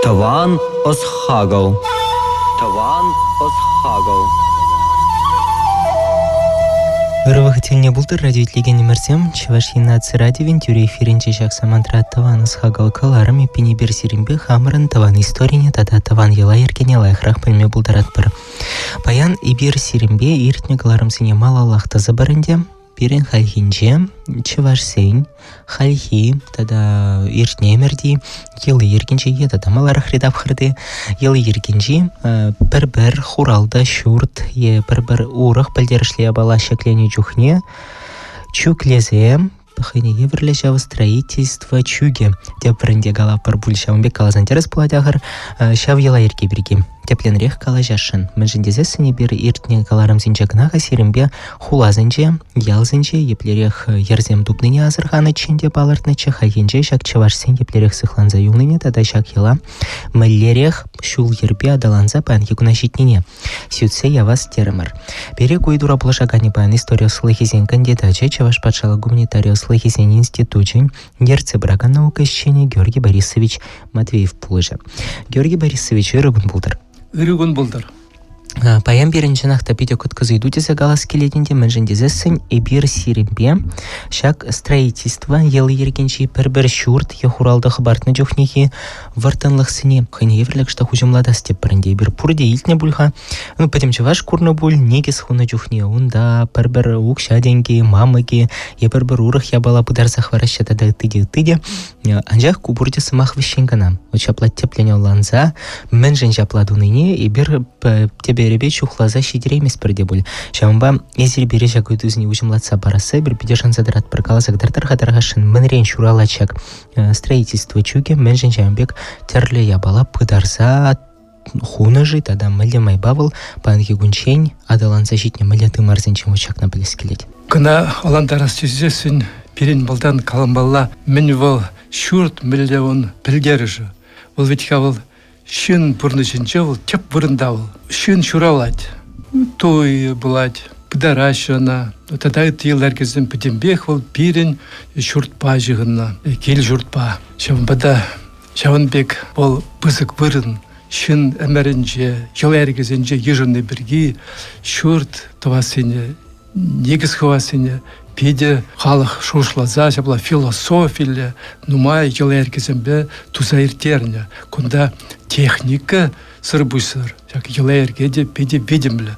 Таван Осхагал. Таван Осхагал. Вырвахательне бултыр радиотлеген мерсем, Чувашия нации радио вентюре эфиринче шакса мантра таван Осхагал каларым и пени берсиримбе хамрын таван историне тада таван ела еркене лайхрах пыльме бултырат бір. Паян и берсиримбе иртне каларым сине мала лахта забарынде, Пирен хальхинче, чевашсень, хальхи, тогда иртне мерди, елы еркинче, тада маларах редап хырды, елы еркинче, бір хуралда шурт, бір урах пальдершле бала шеклене чухне, чуклезе, пахыне еврлежава строительство чуге, деп бірінде гала пар бульшавынбек калазантерес пуладягар, шав ела ерке бірге. Тепленрех калажашын. Мәжіндезесіне бір иртне каларым зінче гнаға серімбе хулазынче, ялзынче, еплерех ерзем дубныне азырғаны ченде балыртныче, хальгенче шак чевашсен еплерех сыхланза юлныне, тада шак ела мәллерех шул ербе адаланза пан егунашитнине. Сютсе явас терімір. Берег уйдура бұлашагани пан история слыхизен кандидаче, чеваш патшала гуманитария слыхизен институче, нерце брага наука ищене Георгий Борисович Матвеев пулыжа. Георгий Борисович ырыгун булдыр. Үрігін бұлдыр. Паян берінші нақта пиде күткізі идудезе галас келетінде мәжіндезесін эбир сирімбе шак строительство елы ергенші бір шурт ехуралды хабартны жоқнеге вартанлық сыне қайны еврлік шта хужымлада степ бірінде бір пұрде илтне бұлға. Пәтемчі ваш курны бұл негес хуны жоқне онда бір ұқша денге, мамыге, бір ұрық ябала бұдарсақ варашата да тыде. Анжақ кубурде сымақ вішенгана. Очаплат теплене оланза, мәнжін жапладуныне эбир тебе ребе чухлаза шидеремес бірде бұл. Шамба езір бере жакөйді үзіне ұжымлатса барасы, бір бедешан задырат бір каласақ дартар-хатарғашын мінрен шуралачак строительство чуге мәнжін жамбек тәрлі ябала пыдарса хуны жит, ада мүлде майбавыл, панги гунчень, адаланса житне мүлде тымарзынчым учакна білес келеді. Күна аландарас тезесін перен балдан каламбалла мен бол шурт мүлде он білгеріжі. Ол ветіка бол шын бұрны жінче ол теп бұрында ол. Шын шуралать, той бұлать, пыдарашына. Тада тыйыл әркезін пөтембек ол перен шуртпа жығына, кел шуртпа. Шавынбада Шавынбек ол бұзық бұрын, шын әмәрінже, жыл әркезінже ежінне бірге шурт тұвасыне, негіз хывасыне, педе халық шошлаза, жабла философиле, нумай жыл әркезінбе туза ертеріне. Күнда техника сыр бұйсыр. Жыл әркеде педе бедімлі.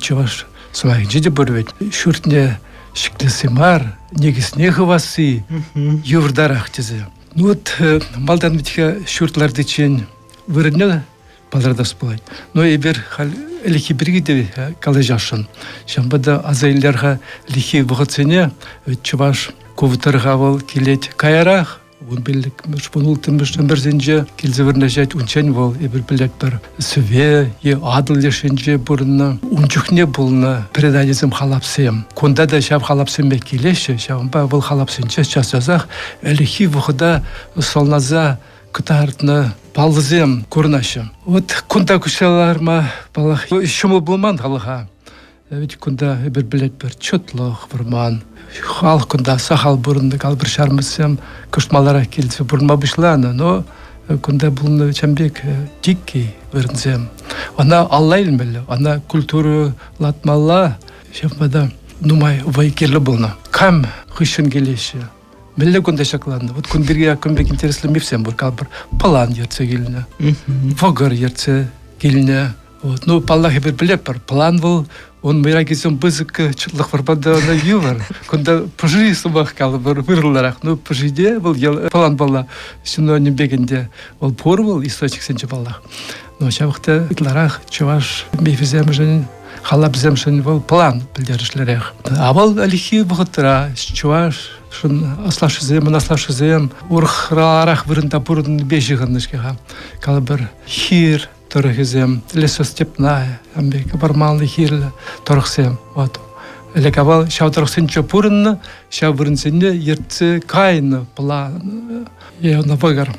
Чуваш сұлайынжы де бұрвет. Шуртне шіклесі мар, негізіне хывасы, еврдарақ тезе. Малдан бітіға шуртларды чен вырыне балардас болады. Но ебір лихи бірге де калажашын. Шамбада азайларға лихи бұғытсене, чуваш ковытырға бол келет кайарақ, он білік шпынултымыштың бірзінже келзіверіне жайт унчен бол, ебір білек бір сөве, адыл ешінже бұрынна, унчухне болына преданизм халапсем. Конда да шап халапсембе келеші, шабынба бұл халапсенче часазақ, лихи бұғыда солназа кытартны балызем көрнашым. Күнда күшеларма балақ шумыл болман халыға. Күнда бір білет бір чөтліқ бұрман. Халық күнда сақал бұрынды қал бір шармысым күштмалара келді бұрынма бұшланы. Но күнда бұлыны чәмбек дикки бұрынзем. Она алла илмелі, она культуры латмалла. Шамбада нумай вайкерлі болна. Кам хышын келеші. Мелле күнде шақланды. Күндерге күнбек интереслі мепсем бұр. Кал бір палан ерце келіне. Вогыр ерце келіне. Паллахи бір білеп бар. План бұл. Он мейра кезен бұзық чытлық барбанда оны ювар. Күнда пұжи сұмақ калы бір вырыларақ. Пұжиде бұл палан бала. Шыны өнім бегінде. Ол пор бұл источник сенче баллах. Шабықта итларақ чуваш мейфізем жын. Халап земшін бұл план білдерішлерек. Абал алихи бұғыттыра. Чуваш шын аслашызем, урхраларақ вырында бұрын бежіғынышкеға. Калы бір хир тұрығызем, лесо степная, амбек бармалны хирлі тұрықсем. Әлек абал шау тұрықсенче бұрынны, шау бұрынсенне ертсі кайны план. Еуна бұғар.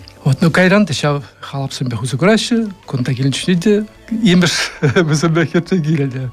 Кайранды шау халапсынбе хузы күраші, күнда келіншіне де еміш бізімбе кетті келеді.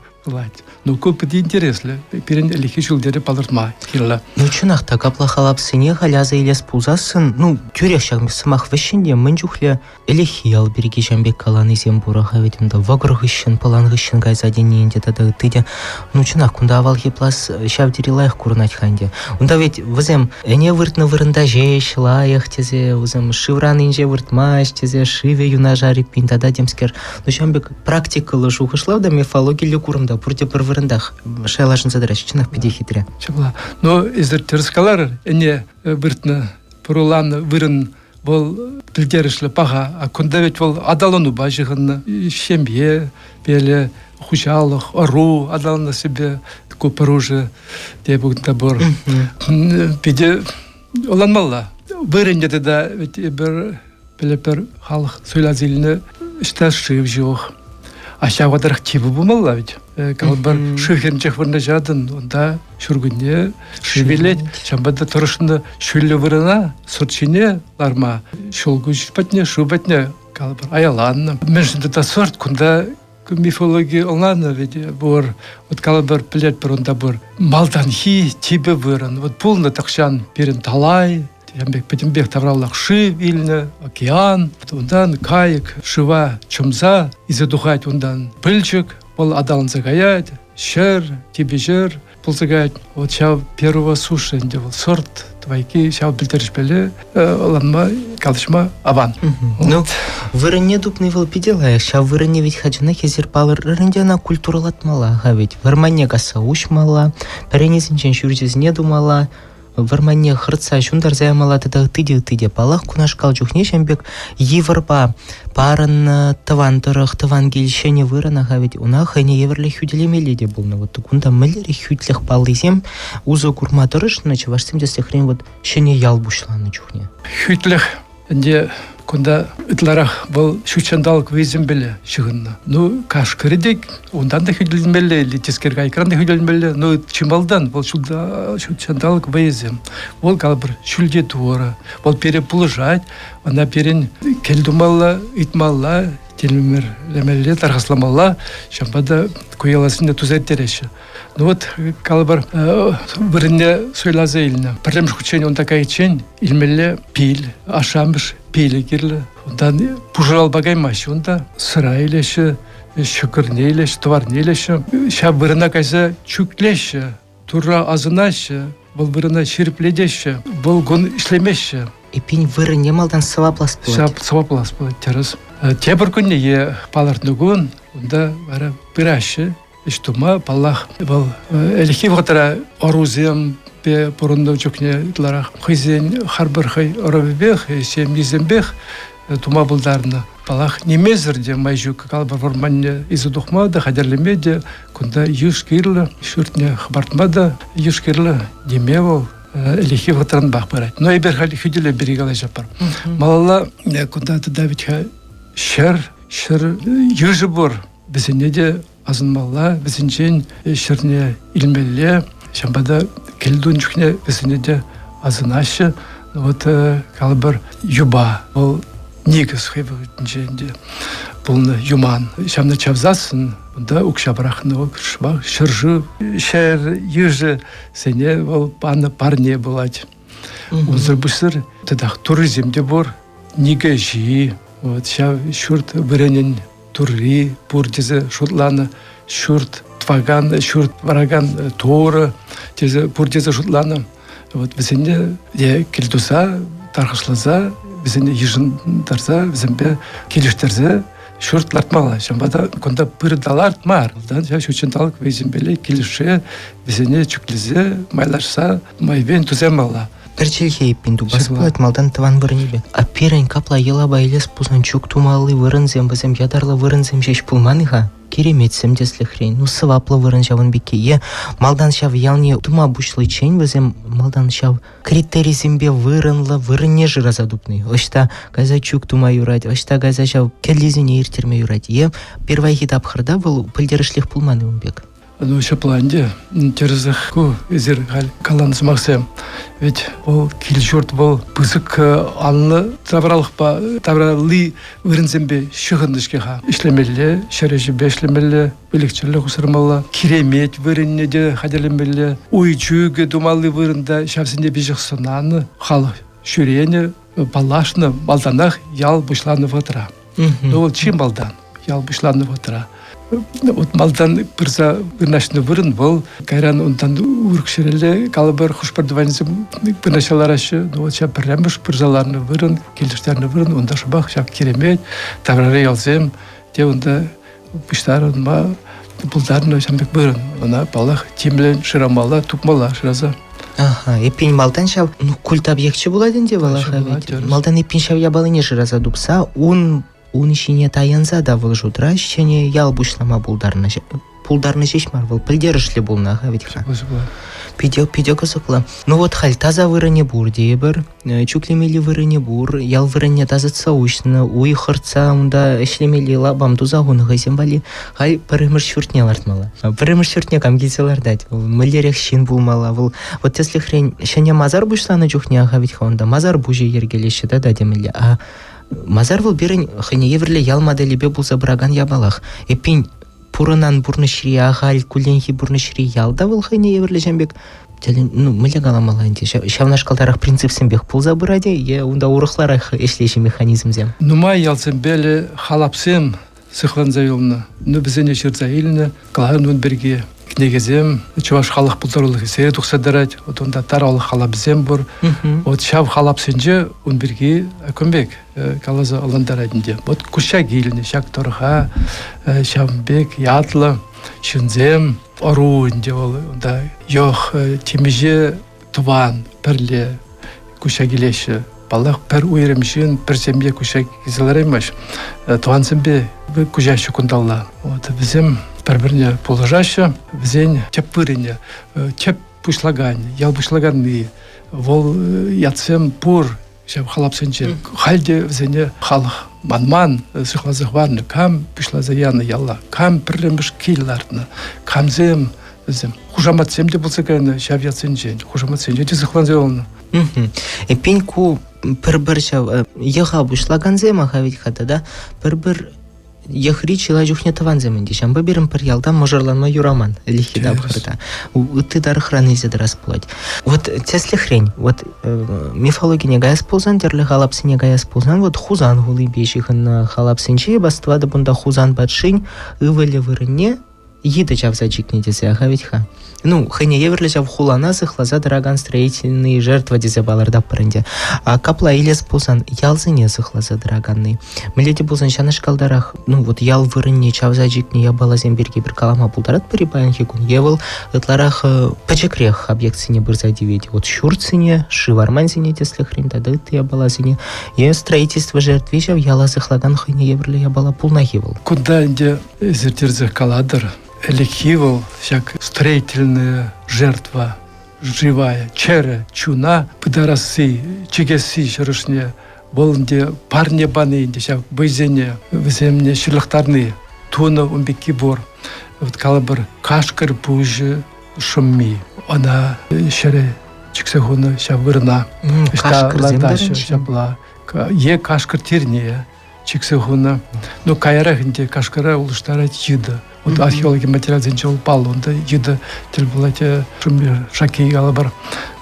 Ну, көп интересно. Перен элихи шулдері палыртма килла. Ну, чынақта капла халапсыне халяза елес пулзасын, ну, тюрек шағым сымақ вешінде мін жүхле элихи ал береге жәмбек каланы зем бураға ведімді вагрғышын, паланғышын гайза денейінде тады тыде. Ну, чынақ, күнда авал еплас шавдері лайық күрінат ханде. Онда ведь візем әне выртны вырында жеш, лайық тезе, візем шывран инже выртмаш тезе, шиве юна жарып пин тада демскер. Ну, жәмбек практикалы жуғышлау да мифологиялы курымда пұрте бір вырындақ шайлашын задыраш, чынақ педе хитре. Чабла. Но изер терскалар әне выртны пұруланы вырын бол білдерішлі паға, а күнда ведь бол адалыну бажығын, шембе, белі, хушалық, ару, адалыны себе, көп оружие, де бүгінді бұр. Педе оланмалла. Вырынде да ведь бір біліпір халық сөйлазиліні ішті шыв жоқ. Аша вадарах тибу бумалла ведь. Калбар шыхернчех вырна жадын, онда шүргүнне шывелет, шамбада тұрышында шүлі вырына, сұрчине ларма, шолгу жүшпатне, шубатне, калбар аяланна. Меншінде да сорт, кунда мифология оланы ведь бор, вот калбар пілет бір онда бор, малдан хи тибі вырын, вот пулны тақшан перін талай, Ямбек Петимбек тавраллах шив илне, океан, ондан кайык, шива, чумза, изадухать ондан пыльчик, ол адалын загаять, шер, тебе жер, пол загаять. Вот шав первого суши, где был сорт, твайки, шав бильтериш беле, оланма, калышма, аван. Ну, вырыне дупный выл пиделаях, шав вырыне ведь хаджана хезер палыр, рындяна культуралатмала, а ведь вармане гаса ушмала, перенезінчен шүржезіне думала, вармане хырца шундар заямала тыде палах кунаш калчухне шамбек еварба парын таван тұрық таван келшене вырана хавет уна хайне еверле хюделемеле де болны вот кунда мэлери хюдлех паллизем узо курма тұрыш наче вашсем десе хрен вот шене ял бушланы чухне хюдлех де кунда ытларах был шучандалык везем беле шығынна. Ну, каш кірдек, ондан да хүйделмелі, летескерге айкран да хүйделмелі, ну, чималдан был шучандалык везем. Ол калбір шүлде туора, ол пере пулыжать, она перен келдумалла, итмалла, телмемер лемелле, тархасламалла, шамбада куяласында тузайт тереші. Ну вот, калбір бірінде сөйлаза иліне. Пірлемш күтшен он такая чен, илмелле пил, ашамыш, пилі керлі. Ондан пұжырал багаймаш, онда сыра илеші, шүкірне илеші, товарне илеші. Ша біріна кайса чүклеші, тура азынаші, бұл біріна шеріпледеші, бұл гон ішлемеші. Эпин вырыне малдан саваплас болады. Саваплас болады, терес. Те бір күнне е палартны гон, онда бәрі біраші, іштума, паллах, бұл әліхи вғатара орузем, бе бұрында жүкне итларах. Хызен харбір хай оробебех, сем низембех, тума бұлдарына. Палах немезірде май жүк, калбір варманне изудухмады, хадерлемеде, күнда юш кирлі, шүртне хабартмады, юш кирлі демевол, әліхи вғатаран бақ барайды. Но ебер халі хүделі берегалай жапар. Малалла, күнда тадавитха шыр южы бұр, бізіне де азынмалла, бізінчен шырне илмелле, шамбада келдун жүкне бізіне де азынашы, вот калбір юба, бұл негіз хайбығынченде, бұл юман. Шамны чавзасын, бұнда ұқшабырақны шыбақ, шыржы, шәр, южы, сене бұл паны парне болады. Онзыр бұсыр, тадақ туризмде бұр, неге жи, вот шав шүрт бірінен турри, бұрдезі шутланы, шүрт тваган, шүрт вараган торы, тезе бұрдезі шутланы. Вот бізінде келдуса, тарқышлаза, бізінде ежіндарза, бізінде келіштерзе, шүрт лартмала. Шамбада күнда бір даларт мар. Шүртшенталық везімбелі келіші, бізінде чүклізе, майлашса, майвен туземала. Перчельхей пинду басплат малдан таван вырнебе. А пирень капла ела байлес пузанчук тумалы вырынзем, бізем ядарла вырынзем жеш пулманыға. Кереметсем деслі хрень, ну сываплы вырын жавын бекее. Малдан шав ялне тума бушлы чень, бізем малдан шав критеризембе вырынлы, вырыне жыра задупный. Ошта газа чук тума юрать, ошта газа шав келлизіне ертерме юрать. Е первай хитап хырда был пылдерішлих пулманы умбек. Ну, еще планде, терзах ку, изер галь, каланс максим. Ведь ол килжурт бол бызык алны тавралы вырынзембе шығындышкеға. Ишлемелі, шәрежібе ишлемелі, бүлікчілі құсырмалы, керемет вырынне де хадерлемелі, ойчуге думалы вырында шапсынде бежіқсынаны, халық шүрені, балашны, балданақ ял бұшланы ватыра. Ну, ол чем балдан? Ял бұшланы ватыра. Вот малдан бірза бірнашыны вырын бол, кайран ондан уркшерелі, калыбыр құшпардыванызым бірнашалар ашы, вот шап біррәміш бірзаларыны вырын, келдіштеріні вырын, онда шабақ, шап керемет, таврары ялзем, де онда бұштар онма бұлдарыны шамбек вырын, она балақ темлен шырамала, тупмала шыраза. Ага, епин малдан шав, ну, культ объектче буладын де балаха ведь. Малдан епин шав ябалыне жыраза дупса, он ішіне таянза да выл жудра, ішіне ял бушлама пулдарны жешмар выл, пілдерішлі болнаға ведь ха. Пидео кызықлы. Ну вот халь таза вырыне бур дейбір, чуклемелі вырыне бур, ял вырыне таза цаушны, уй хырца, онда ішлемелі лабам тузағуны ғайзен бали, хай пірімір шүртне лартмала. Пірімір шүртне кам келселардать, мүлдерек шин булмала, вот если хрень, шәне мазар бушланы жүхне аға ведь ха, онда мазар бужи ергелеші да демелі, а мазар выл берін хыне еврлі ял моделебе булса браган ябалах. Эпин пурынан бурны шри ағал, куленхи бурны шри ялда выл хыне еврлі жәмбек. Ну, мүлі қаламаланде. Шавнаш қалдарақ принцип сенбек пулза бұраде, онда урықларақ ешлеші механизм зем. Нумай ялсен бәлі халапсем сықланза еліні. Ну, бізіне шырза еліні, қалағын өн берге. Негізем, чуваш халық бұлдырылығы сері тұқсадарад, онда таралық хала бізем бұр. Шав халапсенже өн берге көмбек қалаза аландарадынде. Күшак еліні, шак тұрға, шавбек, ятлы, шынзем, оруынде ол, онда йоқ темеже туван, пірле күшак елеші. Балақ пір уйрымшын, пір сембе күшак езілерімеш. Туан сембе күшашы күндалла. Бізем бір-біріне положашы, бізен чеп вырыне, чеп пушлагане, ял пушлаганы, вол ятсем пур, шеп халапсенче. Халде бізене халық манман сықлазық барны, кам пушлазаяны ялла, кам пірлеміш кейларны, камзем бізем. Хужаматсем де болса кәйні, шап ятсенчен, хужаматсем де сықланзай олны. Пеньку бір-бір шав, еға пушлаганзем аға ведь хата, да? Бір-бір яхри чила жүхне таванземен дешам, баберім пір ялдан можарланма юраман, лихи дабхырда. Ты дары храны зедірас пулать. Вот тесли хрень, вот мифология не гаяс пулзан, дерлі халапсы не гаяс пулзан, вот хузан гулы бешіхін халапсынче, бастывады бұнда хузан батшынь, ывалі вырыне, еді чавзачик не десе, аға ведь ха. Ну, хыне еверлі жав хулана сықлаза дыраган строительный жертва дезе баларда пырынде. А капла илес пулсан ялзыне сықлаза дыраганный. Миледи пулсан шаныш калдарах, ну вот ял вырынне чавзачикне ябалазен берге бір калама пулдарат парибаян хекун. Евыл ытларах пачекрех объектсыне бырзади ведь. Вот шурцыне, шиварманзине теслі хрень тады ты ябалазыне. И строительство жертве жав яла сықлаган хыне еверлі ябала пулна евыл. Куда инде зертерзех каладыр? Элекивал, всяк строительная жертва живая, чере, чуна, подарасы, чигеси шырышне, болынде парне баны инде, всяк бойзене, віземне шырлықтарны, туны умбеки бор, вот калабыр кашкар пужы шумми, она шере чиксехуны всяк вырна, кашкар земдерін шабла, е кашкар тирне, чиксехуны, ну кайрах инде кашкара улыштарать їды. Вот археологи материал зенче упал, онда еді тіл болате шумбер шаки алабар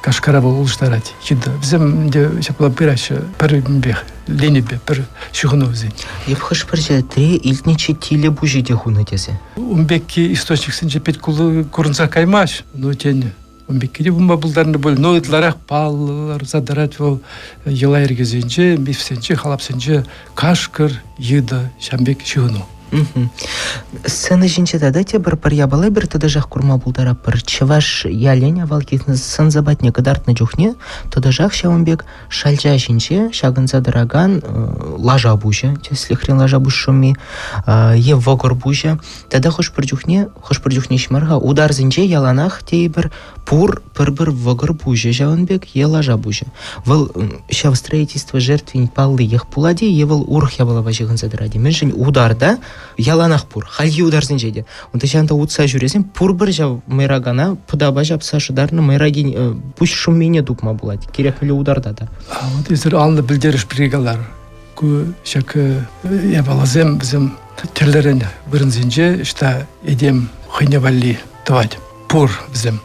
кашкара бол улыштарать еді. Бізім де шапла пирашы пір бех, ленебе пір шығыну зен. Епхыш бірже тре илтнече тілі бұжи де хуны десе. Умбекки источник сенче пет кулы көрінса каймаш, но тен умбекки де бумба бұлдарны бол, но етларақ палылар задарат бол ела ергезенче, мифсенче, халапсенче кашкар еді шамбек шығыну. Сцена жинче да те бір ябала бір тады жақ курма бұлдара бір чываш ялен авалкитны сын забатне кадартны жүхне, тады жақ шауынбек шалжа жинче, шағынса дыраган лажа бұжа, теслі хрен лажа бұж шумми, е вогор бұжа, тады хош бір жүхне шмарға удар зинче яланах тей бір пур бір вогор бұжа жауынбек е лажа бұжа. Выл шав строительство жертвень палды ех пуладе, е выл урх ябала важығынса дыраде. Мен жын удар да, яланақ пур, халги ударсын жеде. Онда жанта утса жүресен, пур бір жау майрагана, пыдаба жапса шыдарны майраген, пусть шуммене дупма болады, керек мілі ударда да. Вот езір алны білдеріш біргелар. Ку шак ебалазем бізім терлерін бірінзінже, ішта едем хойне валли давать. Пур бізім.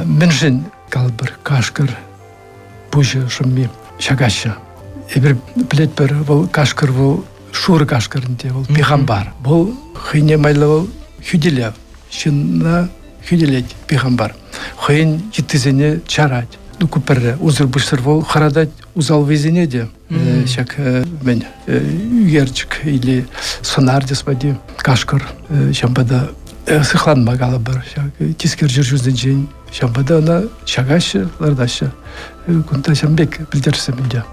Меншін калбір, кашкыр, пужы шумми шагашы. Ебір білет бір, бұл кашкыр, бұл шуры кашкырынде, бұл пейғамбар. Бұл хойне майлы бұл хүделев. Шынна хүделет пейғамбар. Хойн жеттізіне чарать. Күпірі ұзыр бұшсыр бұл қарадать ұзал везіне де. Шак мен үйерчік или сонар деспади кашкыр шамбада сықланма қалы бір. Тискер жүр жүзден жейін. Шамбада ана шагашы, лардашы. Күнта шамбек білдерсі мінде.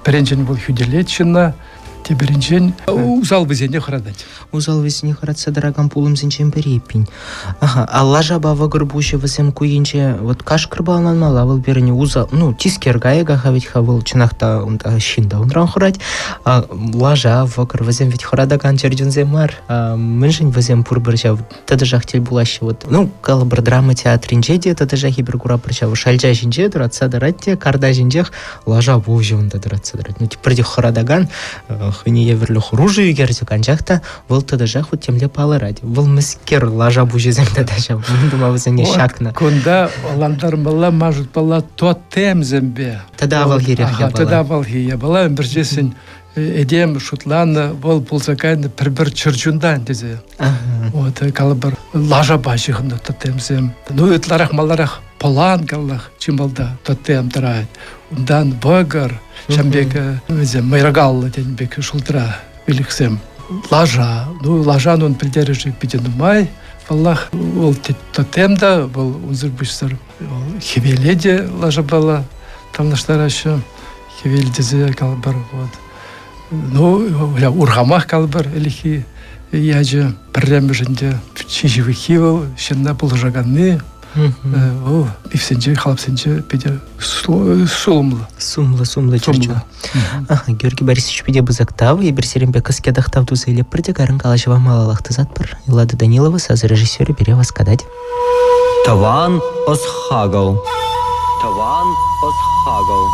Біріншен бұл хүделет шынна. Те біріншен ұзал везіне қарадать. Узал весіне қаратса дыраган пулым зінчен бірейпін. Алла жаба вағыр бұшы візім көйінче, вот кашкыр балынан мала, выл беріне узал, тискер гайга хавить хавыл чынақта шинда ұнран құрать, лажа вағыр візім ведь құрадаган жерден мар, мүншін візім пұр бір жау, тады жақ тел бұлашы, калы бір драма театринже де, тады жақ ебір құра бір жау, шалжа жинже дұратса дұратте, карда жинжех, лажа бұл жауында дұратса дұрат. Тепірде құрадаган, хыне еверлі хұружы үйгерді қанжақта, выл тады жақ вот темле палы ради. Выл міскер лажа бұжеземді да жау. Мұнды мавызыне шақна. Күнда оландар бала мажут бала тотем зембе. Тада авал херек я бала. Тада авал херек я бала. Бір жесін едем шутланы бол пулзакайны бір чырчундан дезе. Вот калы бір лажа башығында тотем зем. Ытларақ маларақ полан каллах чималда тотем дырайд. Ундан бұгыр шамбек майрагаллы денбек шултыра біліксем. Лажа, лажан он придержит беден май, Аллах ол тотемда, ол ұзыр бұшсыр хевеледе лажа бала, тамнаштар ашы, хевеледезе калбар, урғамақ калбар, әліхи яжы біррем жүнде шешіві хевел, шынна бұл жағанны, бифсенже, халапсенже педе сумлы. Сумлы чурчу. Георгий Борисович педе бузактав, и берсеренбе каскедахтав дузы или придегарын калашева малалахты затпыр. Илада Данилова сазы режиссері бере васкадать. Таван осхагал. Таван осхагал.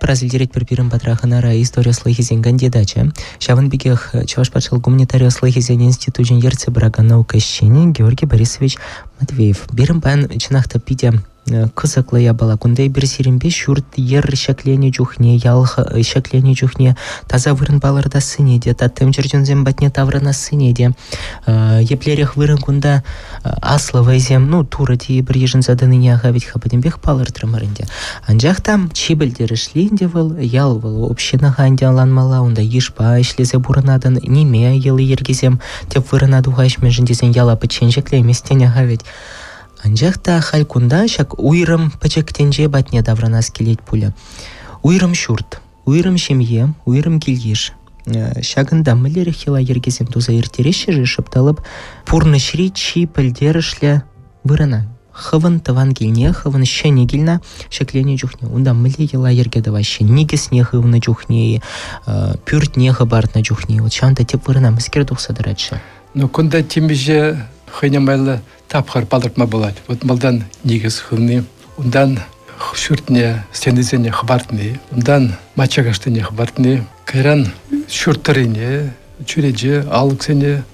Празылдерет пірпірін патраханара история слыхизен кандидача. Шавын бігех Чуваш патшал гуманитария слыхизен институтын ерце брага наука щені Георгий Борисович Матвеев. Берін пан чынақта пиде кызыклая бала. Кундай бір сиренбе шүрт ер шәклене жүхне, ялх шәклене жүхне, таза вырын баларда сынеде, таттым жүрдензен батне таврана сынеде. Еплерех вырын кунда аслы зем, тура дей бір ежін заданыне ағавит хападенбех балар трамарынде. Анжақта чебілдері шлейнде выл, ял выл, общинаға андиаланмала, онда ешпа ішлезе бұрынадан неме елы ергезем, теп вырынаду ғашмен жіндезен яла пычен жеклеместен ағавит. Анжақта хал кунда шак уйрым пачектенже батне давранас келет пуля. Уйрым шурт, уйрым шемье, уйрым килеш. Шагында мілері хила ергезем туза ертереші же шыпталып, пурны шри чи пілдерішлі вырына. Хывын таван келне, хывын шәне келна, шәклене жүхне. Онда мілі ела ергеді ваще, негесне хывны жүхне, пүртне хыбартна жүхне. Вот шанда теп вырына міскер дұқса дыратшы. Кунда темеже хыйнамайлы тапқар балыртма болады. Вот малдан негіз хывны, ондан шүртне, стендізене хыбартны, ондан мачагаштыне хыбартны, кайран шүрттарыне, чүреже, алықсене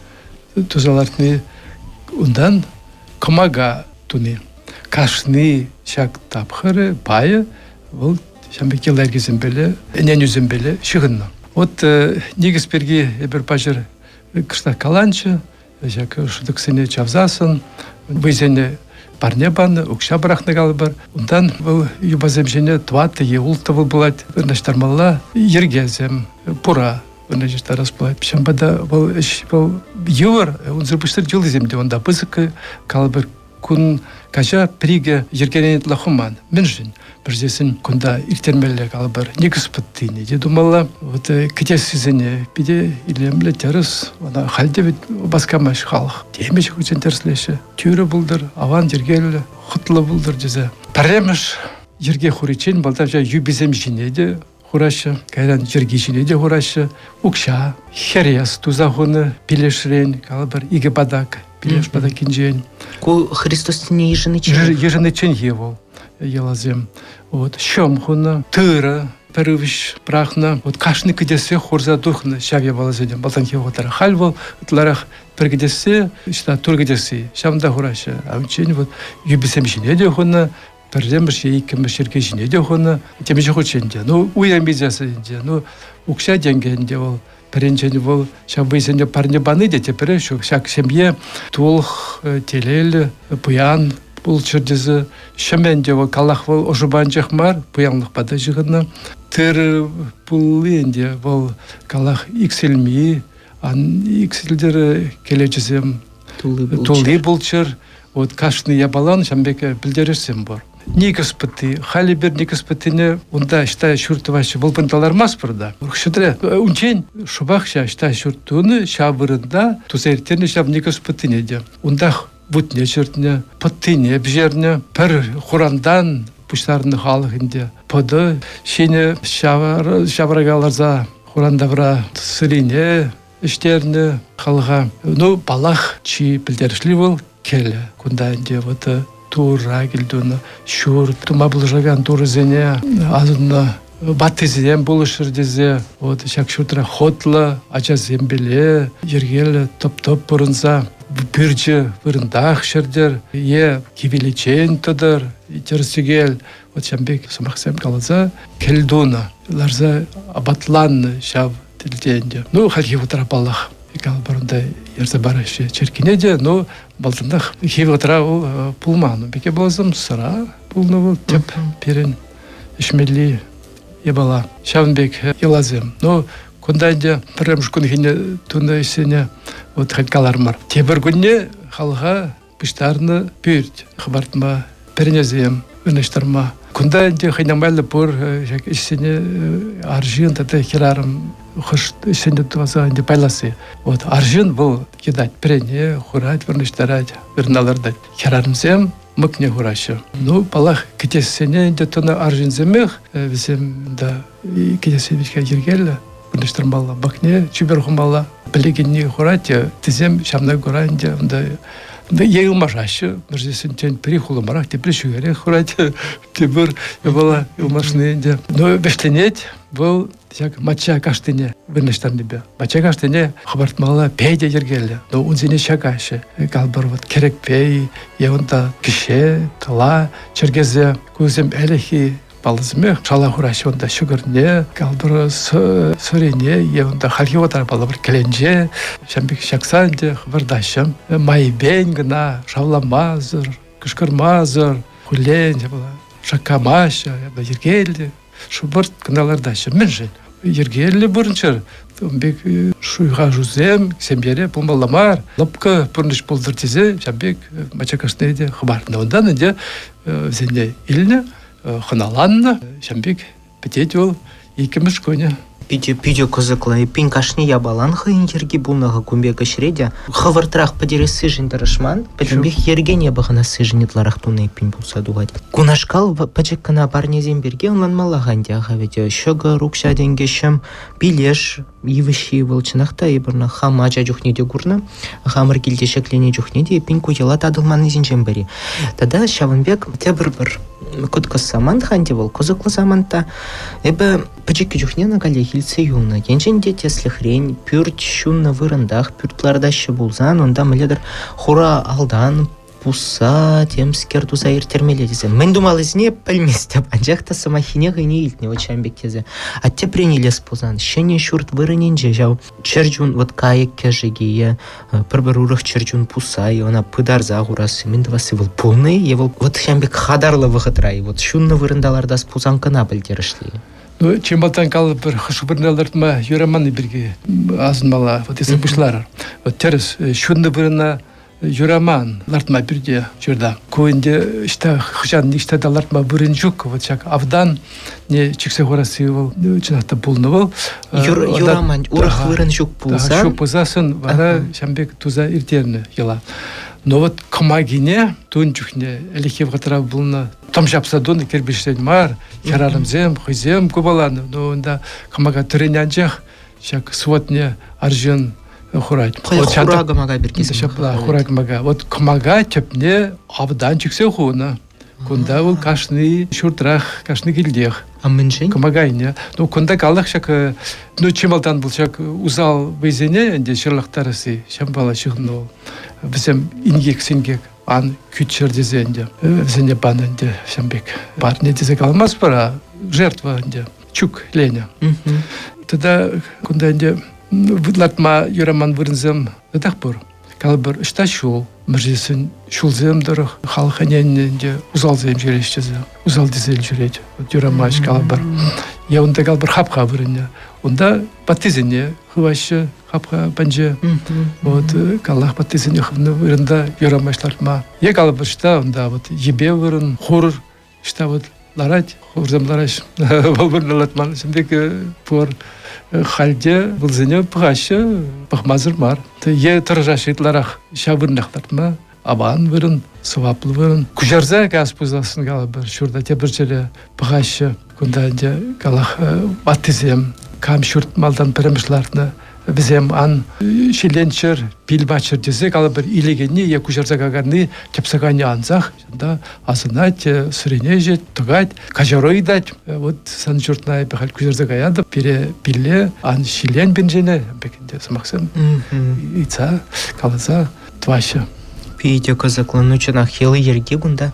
тузалартны, ондан кымага туны. Кашны шак тапқары, байы, ол шамбеке ләргізін бәлі, әнен үзін бәлі шығынны. Вот негіз берге бір бажыр кышта каланчы, жак шудыксыне чавзасын, вызене парне баны, укша барахны калы бар. Ондан бұл юбаземжене туаты еулты бұл болады. Үрнештармалла ергезем, пура үрнештарас болады. Шамбада бұл ювар, он зырбыштыр жылыземде, онда бызықы калы бар күн кажа приге ергенен лахуман. Мен жын. Бірдесін күнда иртермелі калы бар. Негіз бұттыйне. Де думалла, кітес сізіне биде илемлі теріс, халде бит баскамаш халық. Демеші күтен терслеші. Түйрі бұлдыр, аван жергелі, құтлы бұлдыр дезе. Паремеш ерге хуричен, балдап жа юбезем жинеде, хурашы, кайран жергишине де хурашы, укша, херес тузахуны пилешрен, калбар иге бадак, пилеш бадакинжен. Ку Христос не ежены Ежены чен его елазем. Вот щомхуна, тыра, перевиш прахна, вот кашны кидесе хорза духна, шавья балазедем, балтанки хотара хальвал, тларах пергидесе, шта тургидесе, шамда хураша, а учень вот юбисем шинеде хуна, пердембеш икем ширке шинеде хуна, темеше хоченде, ну уямбизясенде, ну укша денгенде ол. Перенчен был, шабысенде парни баны де теперь шо шак семье тулх телел пуян бул чердезе шеменде во калах вол ожубанчахмар пуянлык падажыгына тер пулленде вол калах икселми ан икселдер келечесем тулы булчыр вот кашны ябалан шамбеке билдересем бар. Никоспыты, халибер никоспытыне, унда считаю шуртываще волпанталар маспырда. Шутре, унчен шубахша считаю шуртуны, шабырында, тузаиртерне шаб никоспытыне де. Ундах бутне шуртне, паттыне, бжерне, пер хурандан, пуштарны халыхынде. Поды, шине шабрагаларза, хурандавра сырине, іштерне, халыға. Ну, балах, чи білдерішли бол, келе. Кунда инде вот тура келдуна шур тума булжаган турзене азына батызем булышыр дезе вот шак шутра хотла ача зембеле ергел топ бурынса бирче бирындах шердер е кивиличен тодор терсигел вот шамбек самахсем калаза келдуна ларза абатлан шав тилденде ну халхи утра балах икал барында ерзе барышы черкинеде ну балтындах хивотра пулману беке болсам сыра пулны бол теп перен ишмелли ебала шавнбек елазем ну кундайда премш кунхине туна исене вот халкалармар тебер күнне халга пуштарны пүрт хабартма перенезем өнештарма кундайда хайнамайлы пор исене аржин тата хирарым хош исене туаса инде пайласы вот аржин был кидать прене хурать вернештарать верналарда хирарымсем мыкне хурашы ну палах кетесене инде туна аржин земех висем да кетесебичке жиргелле вернештармалла бакне чуберхумалла билегинне хурать тизем шамна гуранде да я умашаще, между тем перехулом марах, теперь шугаре хурать, теперь была умашнее. Но бештенеть был як мача каштыне вынештан дебе. Мача каштыне хабартмала пейде ергеле. Но он зене шакаше. Калбар вот керек пей, евонда кише, тала, чергезе, кузем элехи. Балызмех шала хураши онда шугырне, калбыр сөрене, евонда халхиватар балабыр келенже, шамбек шаксанде хабардашым, майбен гына, шавламазыр, кышкырмазыр, хулен, шакамаша, ергелде, шубырт гыналардашым, мен жен. Ергелде бұрыншыр, бек шуйға жузем, сембере, пумаламар, лапка пұрныш болдыр тезе, шамбек мачакашнеде хабарны. Ондан önce зене илне, ханаланна, шамбек пететь ол, икемеш коня. Пидео козакла и пинкашни ябалан хынтерги булнага кумбека шредя. Хавартрах подересі жиндарашман, петембек ергене бахана сыжнитларах туны пин булса дугать. Кунашкал пачеккана парнезем берге онлан малаганде агавете. Шога рукша денгешем билеш ивыши волчынахта ибырна хамача жухнеде гурна, хамыр килде шеклене жухнеде пинку ела тадылман изинчем бери. Тада шавынбек тебір-бір кутка саман ханде бол, козакла саманта эбе пачекки жухне на гале хилсе юлна. Енженде теслі хрень, пүрт шунна вырындах, пүртлардаща булзан, онда міледір хура алдан, пуса, темскер туза иртермеледезе. Мен думал изне пальместеп, анжақта самахине ғыне илтне очамбек тезе. Атте пренелес пузан, шене шурт вырыненже жау. Черджун вот каек кежегие, пырбыр урых черджун пуса, и она пыдарза агурасы. Мен двасы был полный, и вот шамбек хадарлы выхытрай, вот шунна вырындалардас пузанкана білдерішли. Ну, чем балтан кал бір хышыбырналартма юраманы бірге азынмала, вот есі бұшлар. Вот терес шунны бірына юраман лартма бірде жүрда. Көйінде ішта хышан ішта да лартма бірін жүк, вот шак авдан не чиксе хорасы бол, чынақта болны бол. Юраман, урах вырын жүк болса. Жүк болсасын, бара шамбек туза иртерні ела. Но вот комагине, тун жүхне, әліхев қатыра болны том жапсадон кирбиштен мар, ярарымзем, хойзем кубаланы. Ну, да, камага тренянчах, шак сводне аржин хурать. Хурага мага беркес. Хурага мага. Вот камага тепне абдан чиксе хуна. Кунда был кашный шуртрах, кашный гильдех. А меньшень? Камагайня. Ну, кунда калах шак, ну, чималдан был шак узал везене, инде шерлахтарасы, шамбала шихнул. Взем ингек сингек. Ан күтчер дезенде, зене баненде, шамбек. Парне дезе калмас пара, жертва инде, чук леня. Тогда, кунда инде, выдлатма юраман вырнзем, дадахпур. Калбыр ішта шул, міржесін шулзем дұрық, халқаненде узалзем жүрешчезе, узал дезел жүрет, юрамаш калбыр. Я онда калбыр хапқа вырыне, онда баттезене, хывашы, хапқа банже. Вот каллах баттезене хывны вырында юрамашларма. Я калбыр ішта, онда вот ебе вырын, хур, ішта вот ларать, хурзам лараш, валбырны латман, шымдек пор халде былзене пғашы, пахмазыр мар. Е тұржашытларах шабырнақтартма, абан вырын, сываплы вырын. Күжарза кәс пұзасын калбыр, шурда те бір желе пғашы, күнда калах баттезем, кам шурт малдан пірімішларны, бізем ан шеленчер, пилбачер дезе калбыр илегенне, е күжарза кагарны тепсагане анзах, да азынать, сүрене жет, тугать, кажарой дать. Вот сан журтная бехаль күжарза каяды, пере пилле, ан шелен бенжене, бекенде самақсен, ица, калаза, тваша. Пейте казакланучанах хелы ерге гунда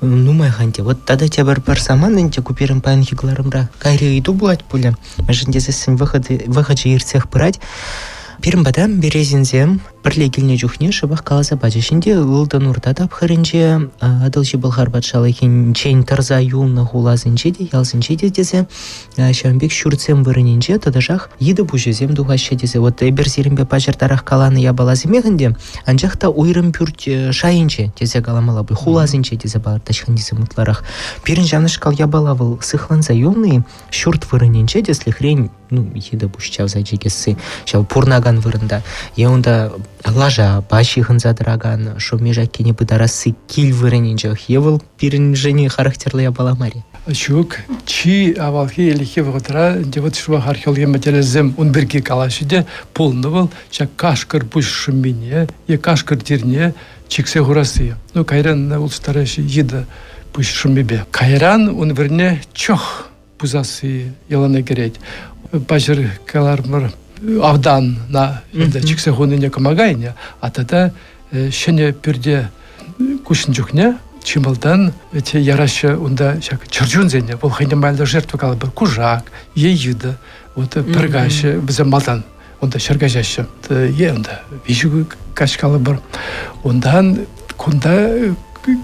нумай ханте. Вот тогда тебя бар саман инте куперим панхи гларымра. Кайре иду булать пуля. Мәжінде зесін выходжы ерцех пырать. Пирим бадам березинзем бірлегіліне жүхне шыбақ қаласа бачышінде ұлдан ұртады апхарынже адылжы бұлғар батшалайкен чейн тарза юлны хулазынже де, ялзынже де дезе шамбек шүртсем вырыненже тады жақ еді бұжызем дуғашы дезе. Вот берзерімбе пажырдарақ қаланы ябалазымегінде анжақта ойрым пүрт шайынче дезе қаламала бұй хулазынже дезе балар ташқан дезе мұтларақ. Пирін жаныш кал ябалавыл сықланза юлны шүрт вырыненже деслі хрень, ну, еді бұшчав зайджегесі шау пурнаган вырында. Еунда лажа баши хынзадыраган шомежа кене быдарасы кил вырыненжах евыл пиринжени характерлы ябаламари. Шук чи авалхи елихе вғытыра, де вот шуа археология материализм он бірге калашыде полны был, чак кашкар буш шумине, е кашкар дирне, чиксе хурасы. Ну, кайран ул старайши еді буш шумибе. Кайран он верне чох пузасы еланы керет. Бажыр калармыр авдан на чиксе хуныне камагайне, а тогда шене пирде кушын жүхне, чималдан эти ярашы унда чыржунзене, бұл хайнемайлы жертва калабыр кужак, ейюды, вот пыргашы, бізе малдан, унда шыргажашы, унда вижу каш калабыр. Ундан кунда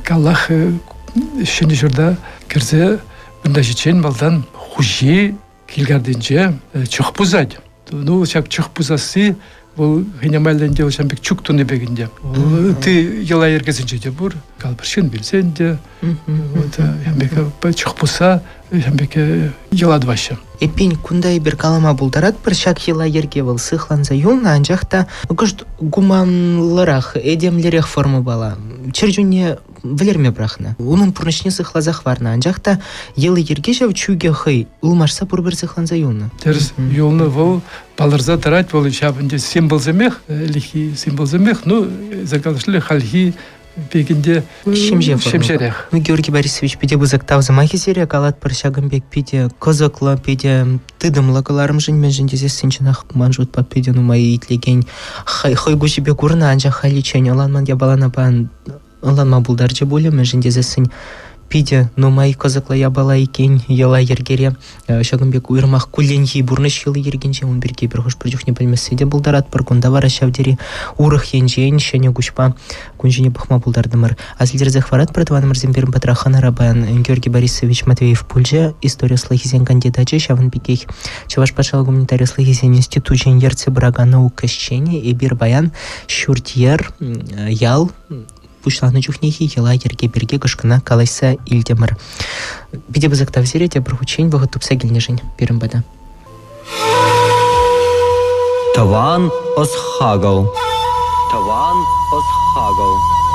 калах шене журда кірзе, унда жечен малдан хужи килгардинже чох пузадь. Ну, шак чох пузасы, бұл хайнемайланде ол шамбек чук туны бегінде. Ты ела ергезінже де бұр, калбыршын білсен де, чох пуза, шамбек ела двашы. Эпень кундай бір калама бұлдарат, бір шак ела ерге был сықланза юлна, анжақта күшт гуманлырақ, эдемлерек формы бала. Черджуне вілерме брахна. Оның пұрнышне сықлазақ варна, анжақта елы ерге жау чуге хый, ұлмашса бұр бір сықланза юлна. Терс юлны бұл балырза тарать, бұл шабынде символ замех, лихи символ замех, ну, закалышлы халхи бегінде шемшерех. Георгий Борисович пиде бұзақтау замахи серия калат бір шагымбек пиде козықлы пиде тыдымлы каларым жынмен жындезе сынчынақ манжут пат пиде нумай итлеген хай гушибе курна анжа халичен оланман ябалана бан оланма бұлдаржы боле мен жындезе сын пиде нумай козықлы ябала екен ела ергере шагымбек уйырмақ кулленхи бұрныш елы ергенше он бірге бір хош бір жүхне білмесе де бұлдарат бір күнда бар ашавдері урық енжен шене күшпа күнжене бұқма бұлдардымыр. Азылдер захварат пратванымыр земберін патрахан арабан Георгий Борисович Матвеев пульже история слахизен кандидатчы шавын бекех Чаваш пашал гуманитария слахизен институт жен ерце брага наука щене и бир баян шуртьер ял пушланы чухнехи ела ерге берге гышкына калайса илдемір. Биде бізіктав зерете бір учень бұғы тупса келнежен берін бада. Таван осхагал. Таван осхагал.